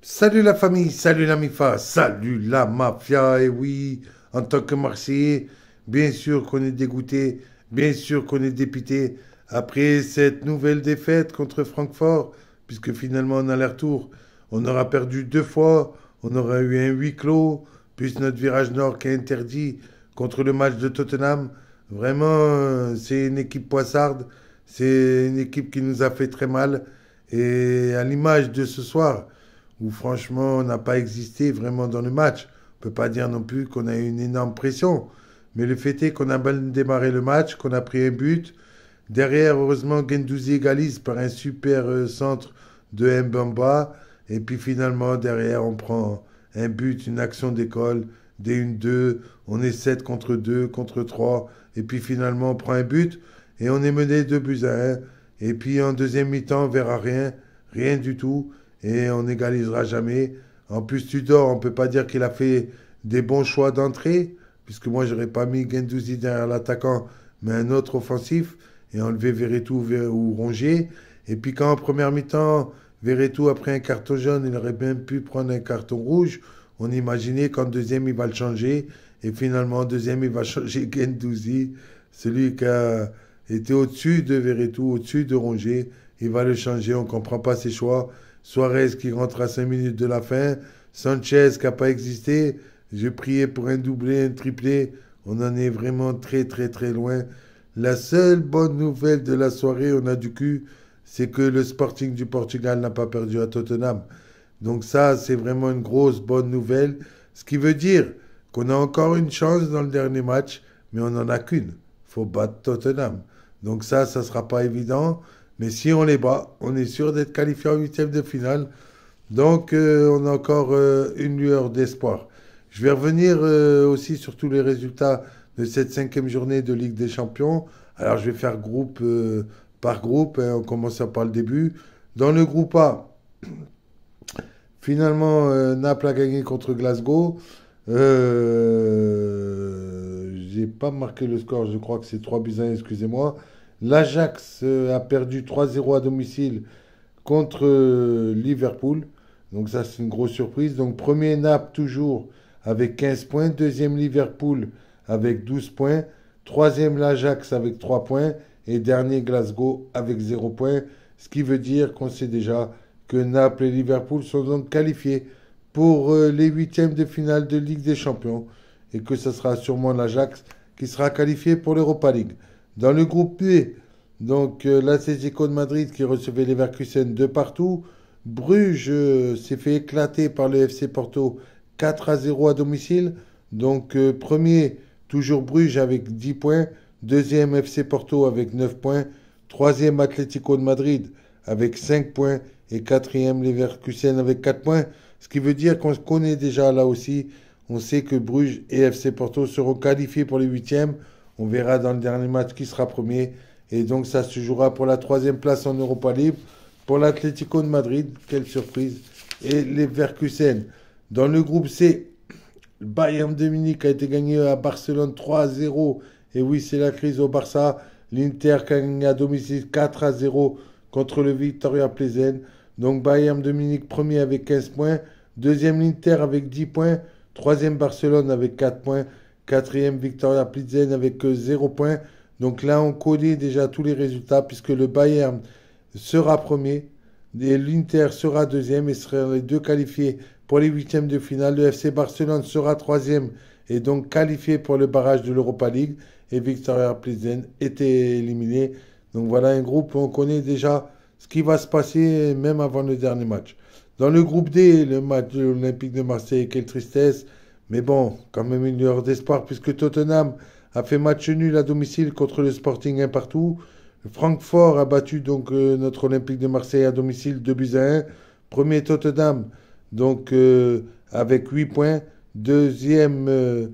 Salut la famille, salut la MIFA, salut la mafia. Et oui, en tant que Marseillais, bien sûr qu'on est dégoûté, bien sûr qu'on est dépité après cette nouvelle défaite contre Francfort, puisque finalement on a le retour. On aura perdu deux fois, on aura eu un huis clos, plus notre virage nord qui est interdit contre le match de Tottenham. Vraiment, c'est une équipe poissarde, c'est une équipe qui nous a fait très mal. Et à l'image de ce soir, où franchement on n'a pas existé vraiment dans le match. On ne peut pas dire non plus qu'on a eu une énorme pression. Mais le fait est qu'on a mal démarré le match, qu'on a pris un but. Derrière, heureusement, Guendouzi égalise par un super centre de Mbamba. Et puis finalement, derrière, on prend un but, une action d'école, des 1-2. On est 7 contre 2, contre 3. Et puis finalement, on prend un but et on est mené 2 buts à 1. Et puis en deuxième mi-temps, on verra rien, rien du tout et on n'égalisera jamais. En plus, Tudor, on ne peut pas dire qu'il a fait des bons choix d'entrée, puisque moi, j'aurais pas mis Guendouzi derrière l'attaquant, mais un autre offensif, et enlevé Verretou ou Rongier. Et puis quand en première mi-temps, Verretou a pris un carton jaune, il aurait bien pu prendre un carton rouge. On imaginait qu'en deuxième, il va le changer. Et finalement, en deuxième, il va changer Guendouzi, celui qui a été au-dessus de Verretou, au-dessus de Rongier. Il va le changer, on ne comprend pas ses choix. Suarez qui rentre à 5 minutes de la fin, Sanchez qui n'a pas existé. Je priais pour un doublé, un triplé. On en est vraiment très très très loin. La seule bonne nouvelle de la soirée, on a du cul, c'est que le Sporting du Portugal n'a pas perdu à Tottenham. Donc ça, c'est vraiment une grosse bonne nouvelle. Ce qui veut dire qu'on a encore une chance dans le dernier match, mais on n'en a qu'une. Il faut battre Tottenham. Donc ça ne sera pas évident. Mais si on les bat, on est sûr d'être qualifié en huitième de finale. Donc on a encore une lueur d'espoir. Je vais revenir aussi sur tous les résultats de cette cinquième journée de Ligue des Champions. Alors je vais faire groupe par groupe, hein, en commençant par le début. Dans le groupe A, finalement, Naples a gagné contre Glasgow. J'ai pas marqué le score, je crois que c'est 3 buts à 1, excusez-moi. L'Ajax a perdu 3-0 à domicile contre Liverpool. Donc ça, c'est une grosse surprise. Donc premier Naples toujours avec 15 points. Deuxième Liverpool avec 12 points. Troisième l'Ajax avec 3 points. Et dernier Glasgow avec 0 points. Ce qui veut dire qu'on sait déjà que Naples et Liverpool sont donc qualifiés pour les huitièmes de finale de Ligue des Champions. Et que ce sera sûrement l'Ajax qui sera qualifié pour l'Europa League. Dans le groupe B, donc l'Atlético de Madrid qui recevait Leverkusen de partout. Bruges s'est fait éclater par le FC Porto 4-0 à domicile. Donc premier, toujours Bruges avec 10 points. Deuxième, FC Porto avec 9 points. Troisième, Atlético de Madrid avec 5 points. Et quatrième, Leverkusen avec 4 points. Ce qui veut dire qu'on se connaît déjà là aussi. On sait que Bruges et FC Porto seront qualifiés pour les huitièmes. On verra dans le dernier match qui sera premier. Et donc ça se jouera pour la troisième place en Europa League. Pour l'Atlético de Madrid, quelle surprise. Et les Verkusen. Dans le groupe C, le Bayern de Munich a été gagné à Barcelone 3-0. Et oui, c'est la crise au Barça. L'Inter qui a gagné à domicile 4-0 contre le Victoria Plzen. Donc Bayern de Munich premier avec 15 points. Deuxième l'Inter avec 10 points. Troisième Barcelone avec 4 points. Quatrième Victoria Plzen avec 0 points. Donc là, on connaît déjà tous les résultats puisque le Bayern sera premier et l'Inter sera deuxième et seraient les deux qualifiés pour les huitièmes de finale. Le FC Barcelone sera troisième et donc qualifié pour le barrage de l'Europa League et Victoria Plzen était éliminé. Donc voilà un groupe où on connaît déjà ce qui va se passer même avant le dernier match. Dans le groupe D, le match de l'Olympique de Marseille, quelle tristesse. Mais bon, quand même une lueur d'espoir puisque Tottenham a fait match nul à domicile contre le Sporting un partout. Francfort a battu donc notre Olympique de Marseille à domicile 2 buts à 1. Premier Tottenham donc avec 8 points. Deuxième le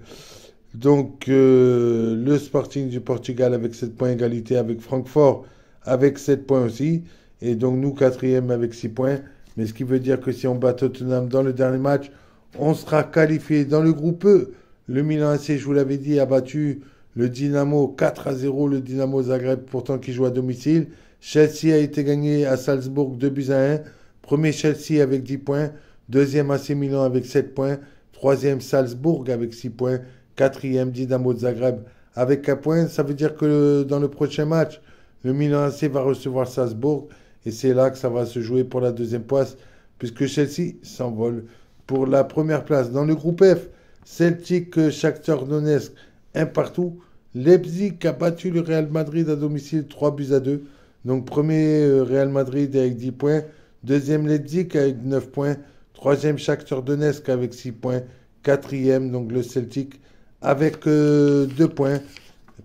Sporting du Portugal avec 7 points égalité avec Francfort avec 7 points aussi. Et donc nous quatrième avec 6 points. Mais ce qui veut dire que si on bat Tottenham dans le dernier match, on sera qualifié dans le groupe E. Le Milan AC, je vous l'avais dit, a battu le Dynamo 4-0, le Dynamo Zagreb, pourtant qui joue à domicile. Chelsea a été gagné à Salzbourg 2 buts à 1. Premier Chelsea avec 10 points. Deuxième AC Milan avec 7 points. Troisième Salzbourg avec 6 points. Quatrième Dynamo de Zagreb avec 1 point. Ça veut dire que dans le prochain match, le Milan AC va recevoir Salzbourg. Et c'est là que ça va se jouer pour la deuxième place, puisque Chelsea s'envole pour la première place. Dans le groupe F, Celtic, Shakhtar Donetsk, un partout. Leipzig a battu le Real Madrid à domicile 3 buts à 2. Donc premier Real Madrid avec 10 points. Deuxième Leipzig avec 9 points. Troisième Shakhtar Donetsk avec 6 points. Quatrième donc le Celtic avec 2 points.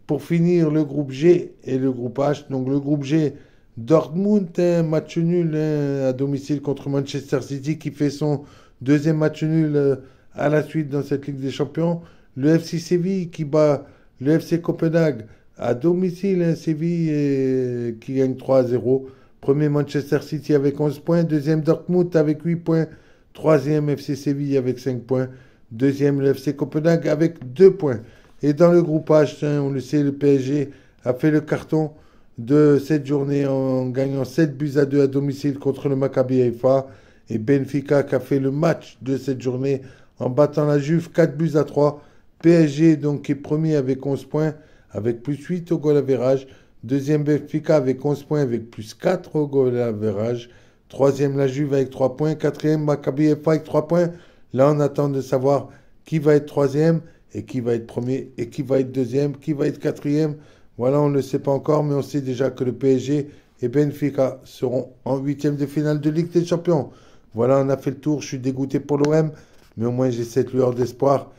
Pour finir le groupe G et le groupe H. Donc le groupe G, Dortmund, un match nul à domicile contre Manchester City qui fait son deuxième match nul à la suite dans cette Ligue des Champions. Le FC Séville qui bat le FC Copenhague à domicile, Séville qui gagne 3-0. Premier Manchester City avec 11 points. Deuxième Dortmund avec 8 points. Troisième FC Séville avec 5 points. Deuxième le FC Copenhague avec 2 points. Et dans le groupe H, on le sait, le PSG a fait le carton de cette journée en gagnant 7 buts à 2 à domicile contre le Maccabi Haïfa. Et Benfica qui a fait le match de cette journée en battant la Juve 4 buts à 3. PSG donc qui est premier avec 11 points, avec plus 8 au goal average. Deuxième Benfica avec 11 points, avec plus 4 au goal average. Troisième la Juve avec 3 points. Quatrième Maccabi Haïfa avec 3 points. Là on attend de savoir qui va être troisième et qui va être premier et qui va être deuxième, qui va être quatrième. Voilà, on ne le sait pas encore, mais on sait déjà que le PSG et Benfica seront en huitième de finale de Ligue des Champions. Voilà, on a fait le tour. Je suis dégoûté pour l'OM, mais au moins j'ai cette lueur d'espoir.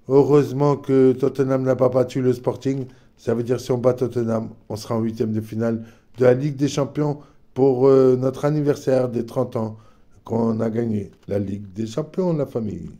Heureusement que Tottenham n'a pas battu le Sporting. Ça veut dire si on bat Tottenham, on sera en huitième de finale de la Ligue des Champions pour notre anniversaire des 30 ans qu'on a gagné la Ligue des Champions, la famille.